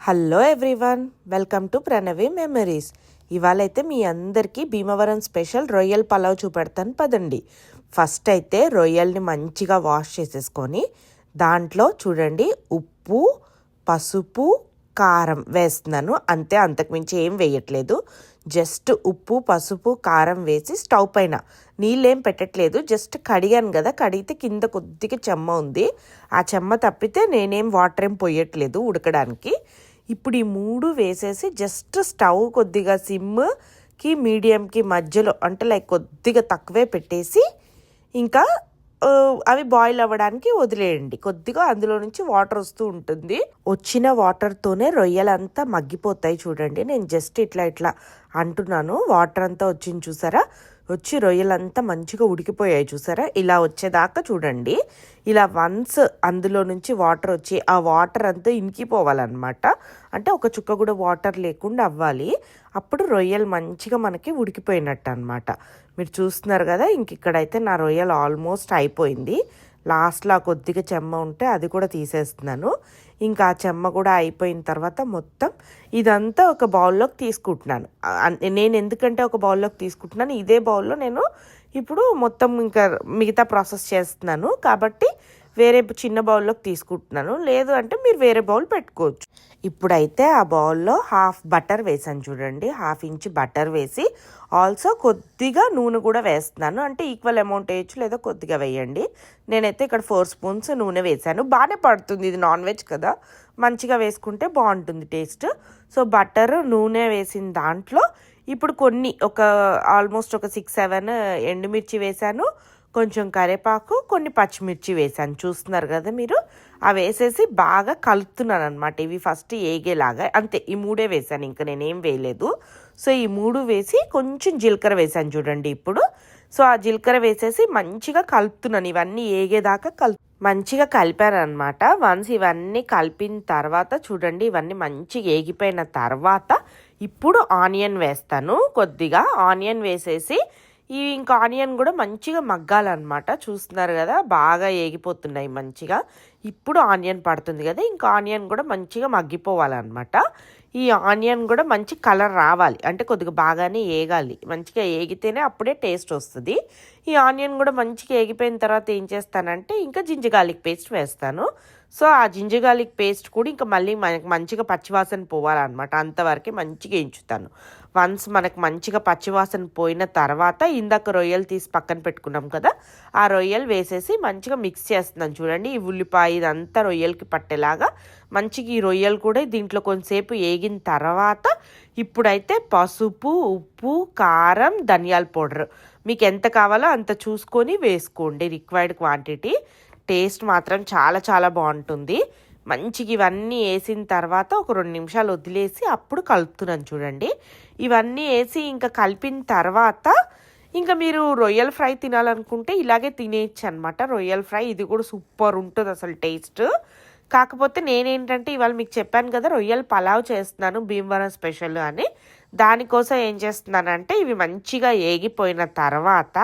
Hello everyone, welcome to Pranavi memories. ఇవాళైతే మీ అందరికీ భీమవరం స్పెషల్ రొయ్యల్ పలావ్ చూపెడతాను పదండి. ఫస్ట్ అయితే రొయ్యల్ని మంచిగా వాష్ చేసేసుకొని దాంట్లో చూడండి ఉప్పు, పసుపు, కారం వేస్తున్నాను. అంతే, అంతకుమించి ఏం వేయట్లేదు. జస్ట్ ఉప్పు, పసుపు, కారం వేసి స్టవ్ పైన నీళ్ళేం పెట్టట్లేదు. జస్ట్ కడిగాను కదా, కడిగితే కింద కొద్దిగా చెమ్మ ఉంది. ఆ చెమ్మ తప్పితే నేనేం వాటర్ ఏం పోయట్లేదు ఉడకడానికి. ఇప్పుడు ఈ మూడు వేసేసి జస్ట్ స్టవ్ కొద్దిగా సిమ్కి మీడియంకి మధ్యలో, అంటే లైక్ కొద్దిగా తక్కువే పెట్టేసి ఇంకా అవి బాయిల్ అవ్వడానికి వదిలేయండి. కొద్దిగా అందులో నుంచి వాటర్ వస్తూ ఉంటుంది. వచ్చిన వాటర్తోనే రొయ్యలంతా మగ్గిపోతాయి. చూడండి, నేను జస్ట్ ఇట్లా అంటున్నాను. వాటర్ అంతా వచ్చింది చూసారా, వచ్చి రొయ్యలంతా మంచిగా ఉడికిపోయాయి చూసారా. ఇలా వచ్చేదాకా చూడండి. ఇలా వన్స్ అందులో నుంచి వాటర్ వచ్చి ఆ వాటర్ అంతా ఇంకిపోవాలన్నమాట. అంటే ఒక చుక్క కూడా వాటర్ లేకుండా అవ్వాలి. అప్పుడు రొయ్యలు మంచిగా మనకి ఉడికిపోయినట్టు అనమాట. మీరు చూస్తున్నారు కదా, ఇక్కడైతే నా రొయ్యలు ఆల్మోస్ట్ అయిపోయింది. లాస్ట్లో కొద్దిగా చెమ్మ ఉంటే అది కూడా తీసేస్తున్నాను. ఇంకా ఆ చెమ్మ కూడా అయిపోయిన తర్వాత మొత్తం ఇదంతా ఒక బౌల్లోకి తీసుకుంటున్నాను. నేను ఎందుకంటే ఒక బౌల్లోకి తీసుకుంటున్నాను, ఇదే బౌల్లో నేను ఇప్పుడు మొత్తం ఇంకా మిగతా ప్రాసెస్ చేస్తున్నాను కాబట్టి వేరే చిన్న బౌల్లోకి తీసుకుంటున్నాను. లేదు అంటే మీరు వేరే బౌల్ పెట్టుకోవచ్చు. ఇప్పుడైతే ఆ బౌల్లో హాఫ్ బటర్ వేసాను చూడండి. 1/2 ఇంచ్ బటర్ వేసి ఆల్సో కొద్దిగా నూనె కూడా వేస్తున్నాను. అంటే ఈక్వల్ అమౌంట్ వేయచ్చు, లేదా కొద్దిగా వేయండి. నేనైతే ఇక్కడ 4 స్పూన్స్ నూనె వేసాను. బాగానే పడుతుంది, ఇది నాన్ వెజ్ కదా, మంచిగా వేసుకుంటే బాగుంటుంది టేస్ట్. సో బటర్ నూనె వేసిన దాంట్లో ఇప్పుడు కొన్ని ఆల్మోస్ట్ ఒక 6-7 ఎండుమిర్చి వేసాను, కొంచెం కరివేపాకు, కొన్ని పచ్చిమిర్చి వేసాను. చూస్తున్నారు కదా మీరు. అవి వేసేసి బాగా కలుపుతున్నాను అనమాట. ఇవి ఫస్ట్ ఏగేలాగా, అంతే. ఈ 3 వేసాను, ఇంకా నేనేం వేయలేదు. సో ఈ 3 వేసి కొంచెం జీలకర్ర వేసాను చూడండి ఇప్పుడు. సో ఆ జీలకర్ర వేసేసి మంచిగా కలుపుతున్నాను. ఇవన్నీ ఏగేదాకా మంచిగా కలిపాను అనమాట. వన్స్ ఇవన్నీ కలిపిన తర్వాత చూడండి, ఇవన్నీ మంచిగా ఏగిపోయిన తర్వాత ఇప్పుడు ఆనియన్ వేస్తాను. కొద్దిగా ఆనియన్ వేసేసి ఇంకా ఆనియన్ కూడా మంచిగా మగ్గాలన్నమాట. చూస్తున్నారు కదా, బాగా ఏగిపోతున్నాయి మంచిగా. ఇప్పుడు ఆనియన్ పడుతుంది కదా, ఇంకా ఆనియన్ కూడా మంచిగా మగ్గిపోవాలన్నమాట. ఈ ఆనియన్ కూడా మంచి కలర్ రావాలి, అంటే కొద్దిగా బాగానే ఏగాలి. మంచిగా ఏగితేనే అప్పుడే టేస్ట్ వస్తుంది. ఈ ఆనియన్ కూడా మంచిగా ఏగిపోయిన తర్వాత ఏం చేస్తానంటే ఇంకా జింజర్ గార్లిక్ పేస్ట్ వేస్తాను. సో ఆ జింజర్ గార్లిక్ పేస్ట్ కూడా ఇంకా మళ్ళీ మనకి మంచిగా పచ్చివాసన పోవాలన్నమాట. అంతవరకు మంచిగా ఎంచుతాను. వన్స్ మనకు మంచిగా పచ్చివాసన పోయిన తర్వాత ఇందాక రొయ్యలు తీసి పక్కన పెట్టుకున్నాం కదా, ఆ రొయ్యలు వేసేసి మంచిగా మిక్స్ చేస్తున్నాను చూడండి. ఈ ఉల్లిపాయ ఇదంతా రొయ్యలకి పట్టేలాగా మంచిగా ఈ రొయ్యలు కూడా దీంట్లో కొంతసేపు ఏగిన తర్వాత ఇప్పుడైతే పసుపు, ఉప్పు, కారం, ధనియాల పౌడర్ మీకు ఎంత కావాలో అంత చూసుకొని వేసుకోండి, రిక్వైర్డ్ క్వాంటిటీ. టేస్ట్ మాత్రం చాలా చాలా బాగుంటుంది. మంచిగా ఇవన్నీ వేసిన తర్వాత ఒక 2 నిమిషాలు వదిలేసి అప్పుడు కలుపుతున్నాను చూడండి. ఇవన్నీ వేసి ఇంకా కలిపిన తర్వాత ఇంకా మీరు రొయ్యల ఫ్రై తినాలనుకుంటే ఇలాగే తినేయచ్చు అనమాట. రొయ్యల ఫ్రై ఇది కూడా సూపర్ ఉంటుంది అసలు టేస్ట్. కాకపోతే నేనేంటంటే ఇవాళ మీకు చెప్పాను కదా, రొయ్యల పలావ్ చేస్తున్నాను భీమవరం స్పెషల్ అని. దానికోసం ఏం చేస్తున్నానంటే ఇవి మంచిగా ఏగిపోయిన తర్వాత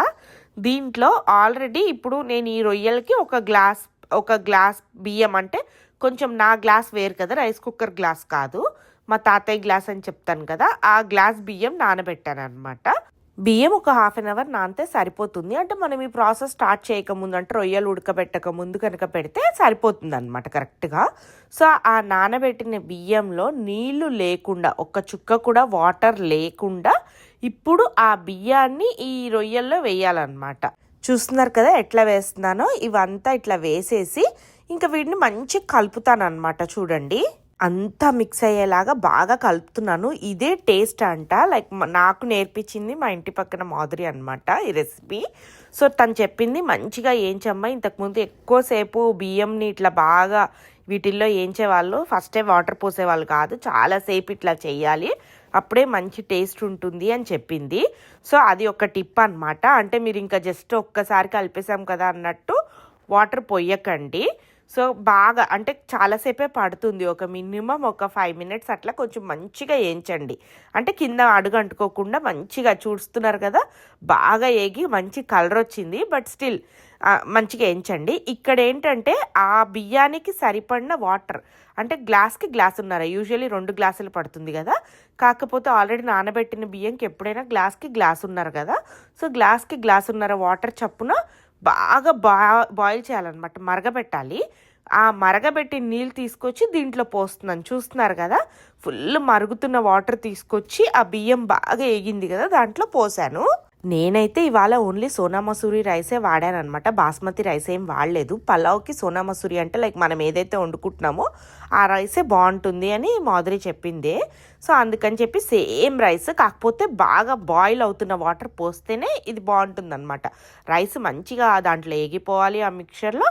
దీంట్లో ఆల్రెడీ ఇప్పుడు నేను ఈ రొయ్యలకి ఒక గ్లాస్ బియ్యం, అంటే కొంచెం నా గ్లాస్ వేరు కదా, రైస్ కుక్కర్ గ్లాస్ కాదు, మా తాతయ్య గ్లాస్ అని చెప్తాను కదా, ఆ గ్లాస్ బియ్యం నానబెట్టాను అనమాట. బియ్యం ఒక 1/2 అవర్ నానితే సరిపోతుంది. అంటే మనం ఈ ప్రాసెస్ స్టార్ట్ చేయకముందు, అంటే రొయ్యలు ఉడకబెట్టక ముందు కనుక పెడితే సరిపోతుంది అనమాట కరెక్ట్గా. సో ఆ నానబెట్టిన బియ్యంలో నీళ్లు లేకుండా, ఒక్క చుక్క కూడా వాటర్ లేకుండా ఇప్పుడు ఆ బియ్యాన్ని ఈ రొయ్యల్లో వేయాలన్నమాట. చూస్తున్నారు కదా ఎట్లా వేస్తున్నానో. ఇవంతా ఇట్లా వేసేసి ఇంకా వీటిని మంచిగా కలుపుతాను అనమాట. చూడండి, అంతా మిక్స్ అయ్యేలాగా బాగా కలుపుతున్నాను. ఇదే టేస్ట్ అంట. లైక్ నాకు నేర్పించింది మా ఇంటి పక్కన మాధురి అనమాట ఈ రెసిపీ. సో తను చెప్పింది మంచిగా ఏంచమ్మా, ఇంతకుముందు ఎక్కువసేపు బియ్యంని ఇట్లా బాగా వీటిల్లో ఏంచేవాళ్ళు, ఫస్టే వాటర్ పోసేవాళ్ళు కాదు, చాలాసేపు ఇట్లా చేయాలి, అప్పుడే మంచి టేస్ట్ ఉంటుంది అని చెప్పింది. సో అది ఒక టిప్ అనమాట. అంటే మీరు ఇంకా జస్ట్ ఒక్కసారి కలిపేసాం కదా అన్నట్టు వాటర్ పొయ్యకండి. సో బాగా, అంటే చాలాసేపే పడుతుంది, ఒక మినిమం ఒక 5 మినిట్స్ అట్లా కొంచెం మంచిగా వేయించండి. అంటే కింద అడుగు అంటుకోకుండా మంచిగా చూస్తున్నారు కదా, బాగా ఏగి మంచి కలర్ వచ్చింది. బట్ స్టిల్ మంచిగా వేయించండి. ఇక్కడ ఏంటంటే ఆ బియ్యానికి సరిపడిన వాటర్, అంటే గ్లాస్కి గ్లాసున్నర, యూజువల్లీ 2 గ్లాసులు పడుతుంది కదా, కాకపోతే ఆల్రెడీ నానబెట్టిన బియ్యంకి ఎప్పుడైనా గ్లాస్కి గ్లాసున్నర కదా, సో గ్లాస్కి గ్లాసున్నర వాటర్ చప్పున బాగా బాయిల్ చేయాలన్నమాట, మరగబెట్టాలి. ఆ మరగబెట్టి నీళ్ళు తీసుకొచ్చి దీంట్లో పోస్తున్నాను, చూస్తున్నారు కదా. ఫుల్ మరుగుతున్న వాటర్ తీసుకొచ్చి ఆ బియ్యం బాగా ఏగింది కదా దాంట్లో పోసాను. నేనైతే ఇవాళ ఓన్లీ సోనా మసూరి రైసే వాడాను అనమాట, బాస్మతి రైస్ ఏం వాడలేదు. పలావ్కి సోనా మసూరి అంటే లైక్ మనం ఏదైతే వండుకుంటున్నామో ఆ రైసే బాగుంటుంది అని మాధురి చెప్పిందే. సో అందుకని చెప్పి సేమ్ రైస్, కాకపోతే బాగా బాయిల్ అవుతున్న వాటర్ పోస్తేనే ఇది బాగుంటుంది అనమాట. రైస్ మంచిగా దాంట్లో ఏగిపోవాలి, ఆ మిక్చర్లో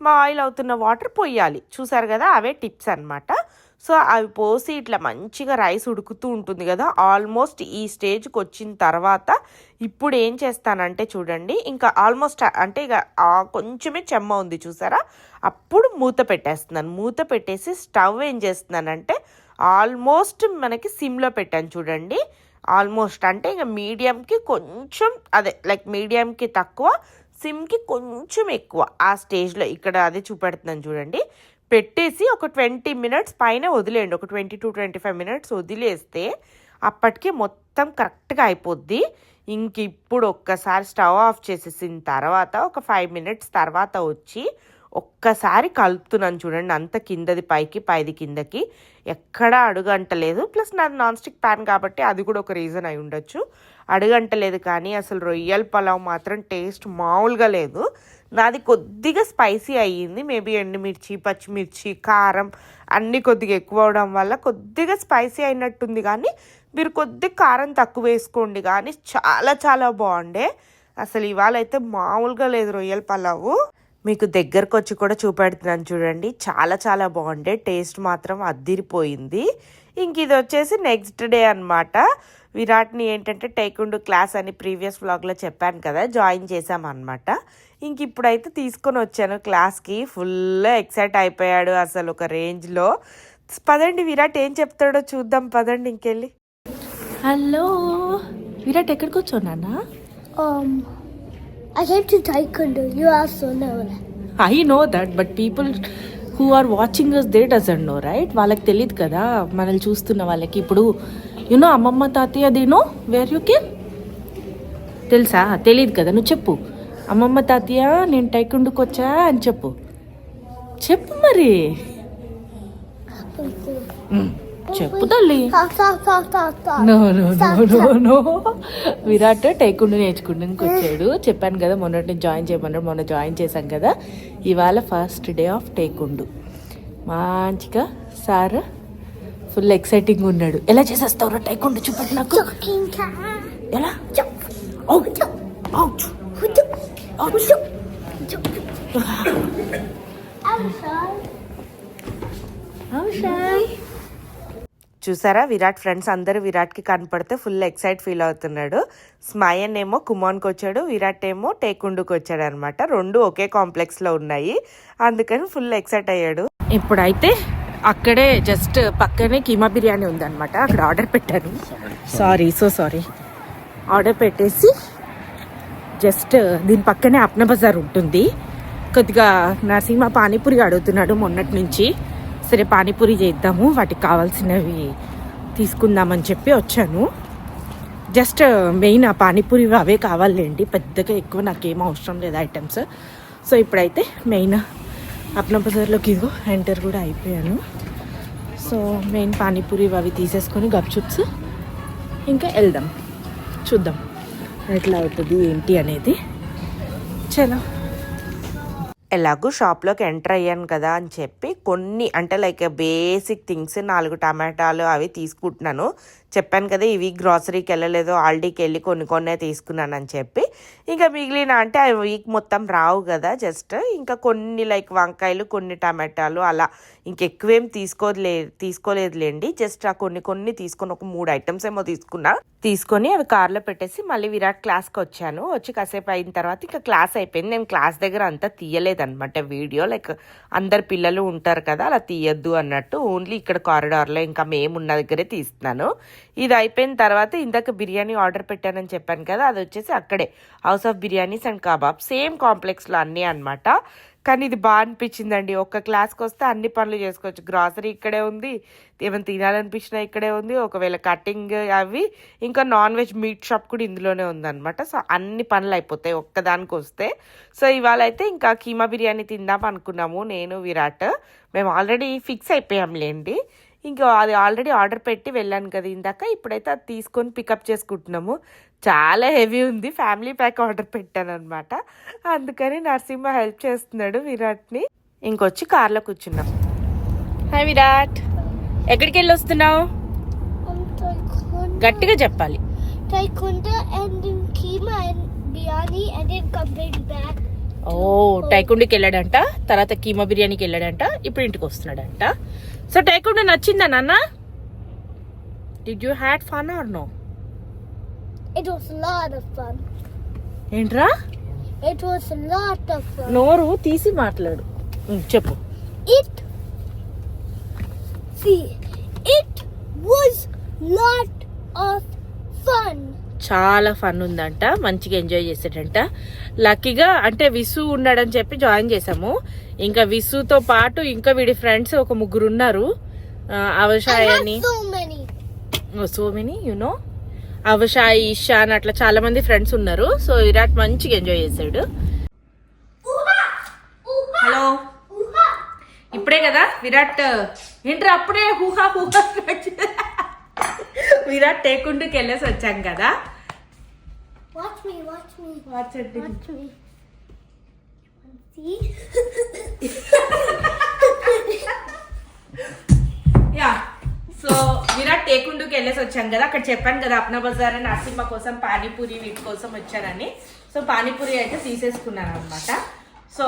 బాయిల్ అవుతున్న వాటర్ పోయాలి. చూసారు కదా, అవే టిప్స్ అనమాట. సో అవి పోసి ఇట్లా మంచిగా రైస్ ఉడుకుతూ ఉంటుంది కదా, ఆల్మోస్ట్ ఈ స్టేజ్కి వచ్చిన తర్వాత ఇప్పుడు ఏం చేస్తానంటే చూడండి, ఇంకా ఆల్మోస్ట్ అంటే ఇక కొంచెమే చెమ్మ ఉంది చూసారా, అప్పుడు మూత పెట్టేస్తున్నాను. మూత పెట్టేసి స్టవ్ ఏం చేస్తున్నానంటే ఆల్మోస్ట్ మనకి సిమ్లో పెట్టాను చూడండి. ఆల్మోస్ట్ అంటే ఇక మీడియంకి కొంచెం, అదే లైక్ మీడియంకి తక్కువ, సిమ్కి కొంచెం ఎక్కువ, ఆ స్టేజ్లో ఇక్కడ అదే చూపెడుతున్నాను చూడండి. పెట్టేసి ఒక 20 మినిట్స్ పైన వదిలేయండి, ఒక 20 to 25 మినిట్స్ వదిలేస్తే అప్పటికి మొత్తం కరెక్ట్గా అయిపోద్ది. ఇంక ఇప్పుడు ఒక్కసారి స్టవ్ ఆఫ్ చేసేసిన తర్వాత ఒక 5 మినిట్స్ తర్వాత వచ్చి ఒక్కసారి కలుపుతున్నాను చూడండి, అంత కిందది పైకి పైది కిందకి, ఎక్కడా అడుగంటలేదు. ప్లస్ నాది నాన్ స్టిక్ ప్యాన్ కాబట్టి అది కూడా ఒక రీజన్ అయి ఉండొచ్చు, అడుగంటలేదు. కానీ అసలు రొయ్యల పలావ్ మాత్రం టేస్ట్ మామూలుగా లేదు. నాది కొద్దిగా స్పైసీ అయ్యింది, మేబీ ఎండుమిర్చి, పచ్చిమిర్చి, కారం అన్నీ కొద్దిగా ఎక్కువ అవడం వల్ల కొద్దిగా స్పైసీ అయినట్టుంది. కానీ మీరు కొద్దిగా కారం తక్కువ వేసుకోండి, కానీ చాలా చాలా బాగుండే. అసలు ఇవాళ అయితే మామూలుగా లేదు రొయ్యల పలావు. మీకు దగ్గరకు వచ్చి కూడా చూపెడుతున్నాను చూడండి, చాలా చాలా బాగుండే, టేస్ట్ మాత్రం అద్దిరిపోయింది. ఇంక ఇది వచ్చేసి నెక్స్ట్ డే అనమాట. విరాట్ని ఏంటంటే టైకుండు క్లాస్ అని ప్రీవియస్ వ్లాగ్లో చెప్పాను కదా, జాయిన్ చేశామన్నమాట. ఇంక ఇప్పుడైతే తీసుకొని వచ్చాను క్లాస్కి. ఫుల్ ఎక్సైట్ అయిపోయాడు అసలు ఒక రేంజ్లో. పదండి విరాట్ ఏం చెప్తాడో చూద్దాం, పదండి ఇంకెళ్ళి. హలో విరాట్, ఎక్కడికి వచ్చావు నాన్న? I came to Taekwondo. You also know that. I know that, but people who are watching us, they doesn't know, right? వాళ్ళకి తెలియదు కదా, మనల్ని చూస్తున్న వాళ్ళకి. ఇప్పుడు యూనో అమ్మమ్మ తాతయ్య దేనో వేర్ యూ కేమ్, తెలుసా? తెలియదు కదా, నువ్వు చెప్పు. అమ్మమ్మ తాతయ్య నేను టైకుండుకు వచ్చా అని చెప్పు, చెప్పు మరి. చెప్పు తల్లి. No no no no no Virat taekwondo నేర్చుకుంటానికి వచ్చాడు. చెప్పాను కదా మొన్నటి నుంచి జాయిన్ చేయమన్నాడు, మొన్న జాయిన్ చేశాం కదా. ఇవాళ ఫస్ట్ డే ఆఫ్ టైకుండు. మంచిగా సార్ ఫుల్ ఎక్సైటింగ్ ఉన్నాడు. ఎలా చేసేస్తావు టైకుండు చూపెట్టు నాకు. ఎలా? చూసారా, విరాట్ ఫ్రెండ్స్ అందరూ విరాట్కి కనపడితే ఫుల్ ఎక్సైట్ ఫీల్ అవుతున్నాడు. స్మయన్ ఏమో కుమాన్కి వచ్చాడు, విరాట్ ఏమో టేకుండుకు వచ్చాడు అనమాట. రెండు ఒకే కాంప్లెక్స్లో ఉన్నాయి, అందుకని ఫుల్ ఎక్సైట్ అయ్యాడు. ఇప్పుడైతే అక్కడే జస్ట్ పక్కనే కీమా బిర్యానీ ఉందన్నమాట, అక్కడ ఆర్డర్ పెట్టాను. సారీ ఆర్డర్ పెట్టేసి జస్ట్ దీని పక్కనే అప్నా బజార్ ఉంటుంది. కొద్దిగా నరసింహ పానీపూరి అడుగుతున్నాడు మొన్నటి నుంచి. సరే పానీపూరి చేద్దాము, వాటికి కావాల్సినవి తీసుకుందామని చెప్పి వచ్చాను. జస్ట్ మెయిన్ ఆ పానీపూరి అవే కావాలండి, పెద్దగా ఎక్కువ నాకేం అవసరం లేదు ఐటమ్స్. సో ఇప్పుడైతే మెయిన్ అప్నా బజార్లోకి ఇదిగో ఎంటర్ కూడా అయిపోయాను. సో మెయిన్ పానీపూరి అవి తీసేసుకొని గప్చుప్స్ ఇంకా వెళ్దాం, చూద్దాం ఎట్లా అవుతుంది ఏంటి అనేది. చలో, ఎలాగూ షాప్లోకి ఎంటర్ అయ్యాను కదా అని చెప్పి కొన్ని అంటే లైక్ బేసిక్ థింగ్స్ 4 టమాటాలు అవి తీసుకుంటున్నాను. చెప్పాను కదా ఇవి గ్రాసరీకి వెళ్ళలేదు, ఆల్డీకి వెళ్ళి కొన్ని తీసుకున్నాను అని చెప్పి. ఇంకా మిగిలిన అంటే అవి వీక్ మొత్తం రావు కదా, జస్ట్ ఇంకా కొన్ని లైక్ వంకాయలు, కొన్ని టమాటాలు అలా ఇంకెక్కువేం తీసుకోలేదులేండి. జస్ట్ ఆ కొన్ని తీసుకొని ఒక 3 ఐటమ్స్ ఏమో తీసుకొని అవి కార్లో పెట్టేసి మళ్ళీ విరాట్ క్లాస్కి వచ్చాను. వచ్చి కాసేపు అయిన తర్వాత ఇంకా క్లాస్ అయిపోయింది. నేను క్లాస్ దగ్గర అంతా తీయలేదన్నమాట వీడియో, లైక్ అందరు పిల్లలు ఉంటారు కదా అలా తీయద్దు అన్నట్టు, ఓన్లీ ఇక్కడ కారిడార్లో ఇంకా మేము ఉన్న దగ్గరే తీస్తున్నాను. ఇది అయిపోయిన తర్వాత ఇందాక బిర్యానీ ఆర్డర్ పెట్టానని చెప్పాను కదా, అది వచ్చేసి అక్కడే house of biryanis and kebab, same కాంప్లెక్స్లో అన్నీ అనమాట. కానీ ఇది బాగా అనిపించిందండి. ఒక్క క్లాస్కి వస్తే అన్ని పనులు చేసుకోవచ్చు. గ్రాసరీ ఇక్కడే ఉంది, ఏమైనా తినాలనిపించినా ఇక్కడే ఉంది, ఒకవేళ కటింగ్ అవి, ఇంకా నాన్ వెజ్ మీట్ షాప్ కూడా ఇందులోనే ఉందన్నమాట. సో అన్ని పనులు అయిపోతాయి ఒక్కదానికి వస్తే. సో ఇవాళ అయితే ఇంకా కీమా బిర్యానీ తిందాం అనుకున్నాము నేను విరాట్. మేము ఆల్రెడీ ఫిక్స్ అయిపోయాంలేండి. ఇంకా అది ఆల్రెడీ ఆర్డర్ పెట్టి వెళ్ళాను కదా ఇందాక, ఇప్పుడైతే అది తీసుకొని పికప్ చేసుకుంటున్నాము. చాలా హెవీ ఉంది, ఫ్యామిలీ ప్యాక్ ఆర్డర్ పెట్టాను అనమాట. అందుకని నరసింహ హెల్ప్ చేస్తున్నాడు విరాట్ని. ఇంకొచ్చి కార్లో కూర్చున్నాం. హాయ్ విరాట్, ఎక్కడికి వెళ్ళి వస్తున్నావు? గట్టిగా చెప్పాలి. Taekwondo and then keema and biryani and then coming back. ఓ, టైకుండికి వెళ్ళాడంట, తర్వాత కీమా బిర్యానీకి వెళ్ళాడంట, ఇప్పుడు ఇంటికి వస్తున్నాడంట. సో టైకుండో నచ్చిందా నాన్న? Did you had fun or no? It was a lot of fun. ఏంట్రా? It was a lot of fun. నోరు తీసి మాట్లాడు, చెప్పు. It was lot of fun. చాలా ఫన్ ఉందంట, మంచిగా ఎంజాయ్ చేసాడంట. లక్కీగా అంటే విసు ఉన్నాడని చెప్పి జాయిన్ చేసాము. ఇంకా విసుతో పాటు ఇంకా వీడి ఫ్రెండ్స్ ఒక 3 ఉన్నారు. అవషాయ్ అని, సో మెనీ యునో, అవషాయ్, ఇషాన్, అట్లా చాలా మంది ఫ్రెండ్స్ ఉన్నారు. సో విరాట్ మంచిగా ఎంజాయ్ చేశాడు. హలో, ఇప్పుడే కదా విరాట్, ఏంట్రా అప్పుడే హూహా హూహా విరాట్ టేకుండుకి వెళ్ళేసి వచ్చాం కదా. Watch me. See? Yeah, so Virat టేకుండుకి వెళ్ళేసి వచ్చాం కదా. అక్కడ చెప్పాను కదా అప్నా బజార్ అని నరసింహ కోసం పానీపూరి వీటి కోసం వచ్చారని. సో పానీపూరి అయితే తీసేసుకున్నాను అనమాట. సో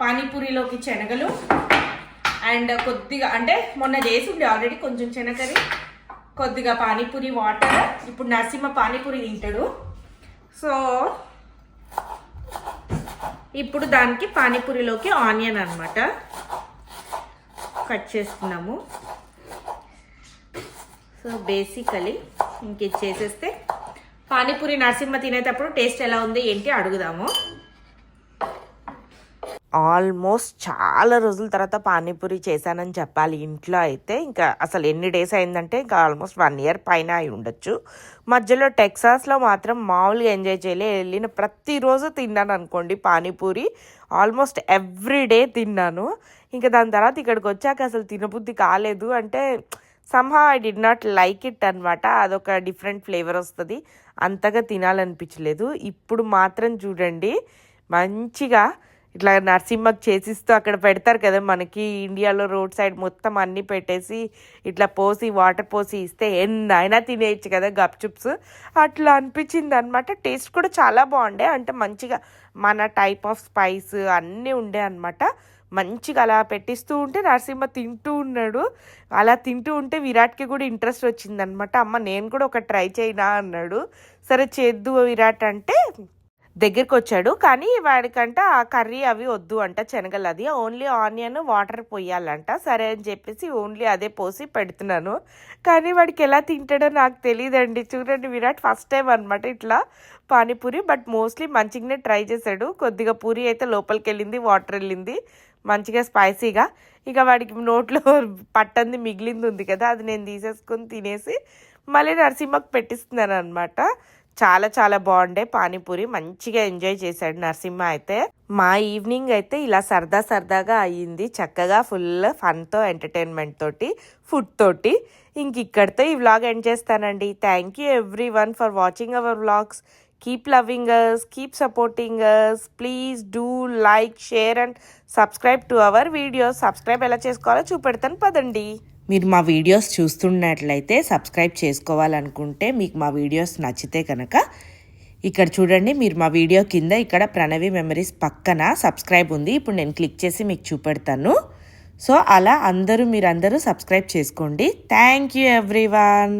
పానీపూరిలోకి శనగలు అండ్ కొద్దిగా, అంటే మొన్న చేసి ఉండే ఆల్రెడీ కొంచెం శనగరి, కొద్దిగా పానీపూరి వాటర్. ఇప్పుడు నరసింహ పానీపూరి తింటాడు. సో ఇప్పుడు దానికి పానీపూరిలోకి ఆనియన్ అన్నమాట కట్ చేస్తున్నాము. సో బేసికలీ ఇంక ఇది చేసేస్తే పానీపూరి నరసింహ తినేటప్పుడు టేస్ట్ ఎలా ఉంది ఏంటి అడుగుదాము. ఆల్మోస్ట్ చాలా రోజుల తర్వాత పానీపూరి చేశానని చెప్పాలి ఇంట్లో అయితే. ఇంకా అసలు ఎన్ని డేస్ అయిందంటే ఇంకా ఆల్మోస్ట్ 1 year పైన అయి ఉండొచ్చు. మధ్యలో టెక్సాస్లో మాత్రం మామూలుగా ఎంజాయ్ చేయలే, వెళ్ళిన ప్రతిరోజు తిన్నాను అనుకోండి పానీపూరి. ఆల్మోస్ట్ ఎవ్రీడే తిన్నాను. ఇంకా దాని తర్వాత ఇక్కడికి వచ్చాక అసలు తినబుద్ధి కాలేదు. అంటే somehow I did not like it అనమాట. అదొక డిఫరెంట్ ఫ్లేవర్ వస్తుంది, అంతగా తినాలనిపించలేదు. ఇప్పుడు మాత్రం చూడండి మంచిగా ఇట్లా నరసింహకి చేసిస్తూ అక్కడ పెడతారు కదా మనకి ఇండియాలో రోడ్ సైడ్ మొత్తం అన్నీ పెట్టేసి ఇట్లా పోసి వాటర్ పోసి ఇస్తే ఎన్నైనా తినేయచ్చు కదా గప్చుప్స్. అట్లా అనిపించింది అనమాట. టేస్ట్ కూడా చాలా బాగుండే, అంటే మంచిగా మన టైప్ ఆఫ్ స్పైస్ అన్నీ ఉండే అనమాట. మంచిగా అలా పెట్టిస్తూ ఉంటే నరసింహ తింటూ ఉన్నాడు. అలా తింటూ ఉంటే విరాట్కి కూడా ఇంట్రెస్ట్ వచ్చిందనమాట. అమ్మ నేను కూడా ఒక ట్రై చేయనా అన్నాడు. సరే చేద్దు విరాట్ అంటే దగ్గరికి వచ్చాడు. కానీ వాడికంట ఆ కర్రీ అవి వద్దు అంట, శనగలు అది, ఓన్లీ ఆనియన్ వాటర్ పోయాలంట. సరే అని చెప్పేసి ఓన్లీ అదే పోసి పెడుతున్నాను. కానీ వాడికి ఎలా తింటాడో నాకు తెలియదండి. చూడండి విరాట్ ఫస్ట్ టైం అనమాట ఇట్లా పానీపూరి, బట్ మోస్ట్లీ మంచిగానే ట్రై చేశాడు. కొద్దిగా పూరి అయితే లోపలికి వెళ్ళింది, వాటర్ వెళ్ళింది మంచిగా స్పైసీగా. ఇక వాడికి నోట్లో పట్టంది మిగిలింది ఉంది కదా, అది నేను తీసేసుకొని తినేసి మళ్ళీ నరసింహకు పెట్టిస్తున్నాను అనమాట. చాలా చాలా బాగుండే పానీపూరి, మంచిగా ఎంజాయ్ చేశాడు నరసింహ అయితే. మా ఈవినింగ్ అయితే ఇలా సరదాగా అయ్యింది, చక్కగా ఫుల్ ఫన్తో, ఎంటర్టైన్మెంట్ తోటి, ఫుడ్ తోటి. ఇంక ఇక్కడితో ఈ వ్లాగ్ ఎండ్ చేస్తానండి. Thank you everyone for watching our vlogs. Keep loving us, keep supporting us. Please do like, share and subscribe to our videos. Subscribe ఎలా చేసుకోవాలో చూపెడతాను పదండి. మీరు మా వీడియోస్ చూస్తున్నట్లయితే సబ్స్క్రైబ్ చేసుకోవాలనుకుంటే, మీకు మా వీడియోస్ నచ్చితే కనుక ఇక్కడ చూడండి, మీరు మా వీడియో కింద ఇక్కడ ప్రణవి మెమరీస్ పక్కన సబ్స్క్రైబ్ ఉంది. ఇప్పుడు నేను క్లిక్ చేసి మీకు చూపెడతాను. సో అలా మీరందరూ సబ్స్క్రైబ్ చేసుకోండి. Thank you everyone.